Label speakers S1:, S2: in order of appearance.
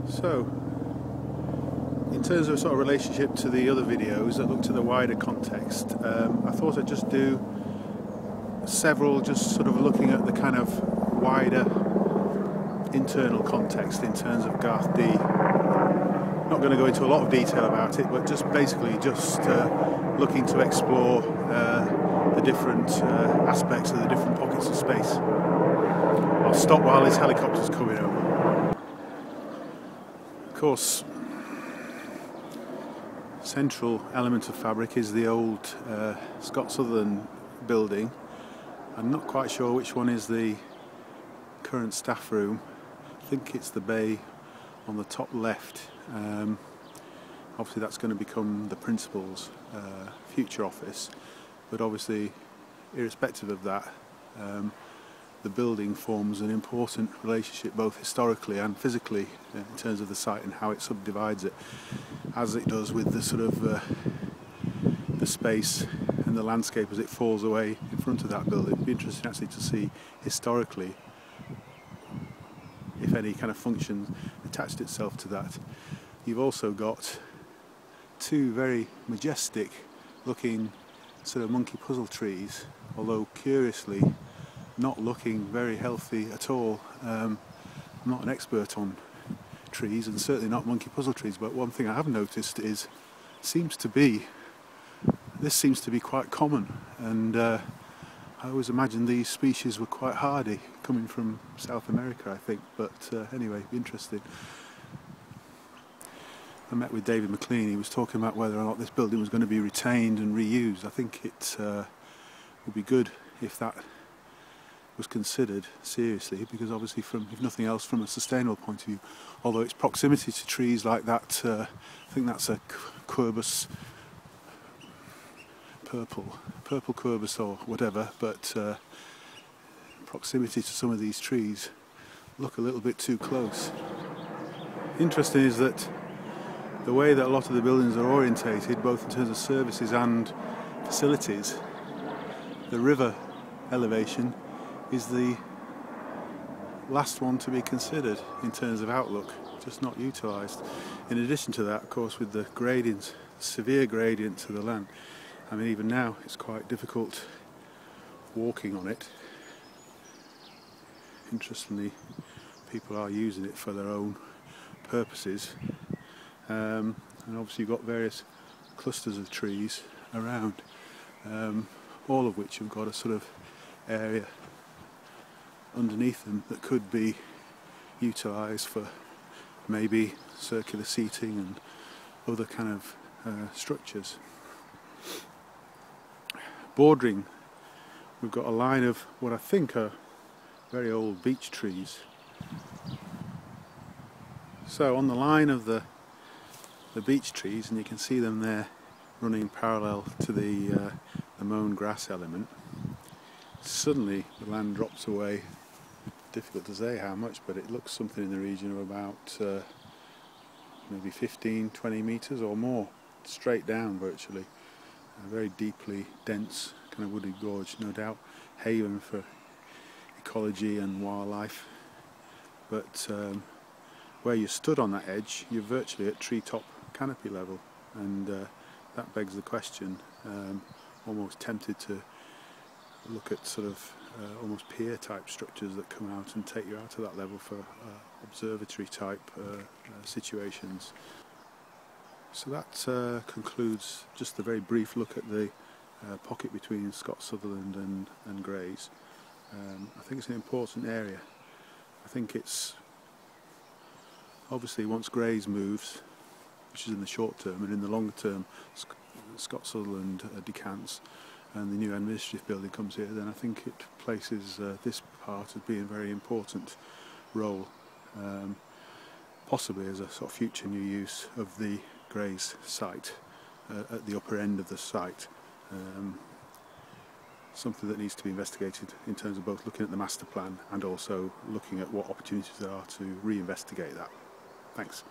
S1: So, in terms of sort of relationship to the other videos that looked at the wider context, I thought I'd just do several, just sort of looking at the kind of wider internal context in terms of Garth D. Not going to go into a lot of detail about it, but just basically just looking to explore the different aspects of the different pockets of space. I'll stop while this helicopter's coming over. Of course, central element of fabric is the old Scott Sutherland building. I'm not quite sure which one is the current staff room. I think it's the bay on the top left. Obviously that's going to become the principal's future office, but obviously irrespective of that, the building forms an important relationship both historically and physically in terms of the site and how it subdivides it, as it does with the sort of the space and the landscape as it falls away in front of that building. It'd be interesting actually to see historically if any kind of function attached itself to that. You've also got two very majestic looking sort of monkey puzzle trees, although curiously not looking very healthy at all. I'm not an expert on trees and certainly not monkey puzzle trees, but one thing I have noticed is this seems to be quite common, and I always imagined these species were quite hardy, coming from South America I think, but anyway, interesting. I met with David McLean. He was talking about whether or not this building was going to be retained and reused. I think it would be good if that was considered seriously, because obviously from, if nothing else, from a sustainable point of view, although its proximity to trees like that, I think that's a Querbus purple Querbus or whatever, but proximity to some of these trees look a little bit too close. Interesting is that the way that a lot of the buildings are orientated, both in terms of services and facilities, the river elevation is the last one to be considered in terms of outlook, just not utilised. In addition to that, of course, with the gradients, severe gradient to the land, I mean even now it's quite difficult walking on it. Interestingly, people are using it for their own purposes, and obviously you've got various clusters of trees around, all of which have got a sort of area underneath them that could be utilised for maybe circular seating and other kind of structures. Bordering, we've got a line of what I think are very old beech trees. So on the line of the beech trees, and you can see them there running parallel to the mown grass element, suddenly the land drops away. Difficult to say how much, but it looks something in the region of about maybe 15-20 metres or more, straight down virtually. A very deeply dense kind of wooded gorge, no doubt haven for ecology and wildlife, but where you stood on that edge, you're virtually at treetop canopy level, and that begs the question. Almost tempted to look at sort of almost pier type structures that come out and take you out to that level for observatory type situations. So that concludes just a very brief look at the pocket between Scott Sutherland and Grays. I think it's an important area. I think it's obviously, once Grays moves, which is in the short term, and in the longer term Scott Sutherland decants and the new administrative building comes here, then I think it places this part as being a very important role, possibly as a sort of future new use of the Grays site at the upper end of the site. Something that needs to be investigated in terms of both looking at the master plan and also looking at what opportunities there are to reinvestigate that. Thanks.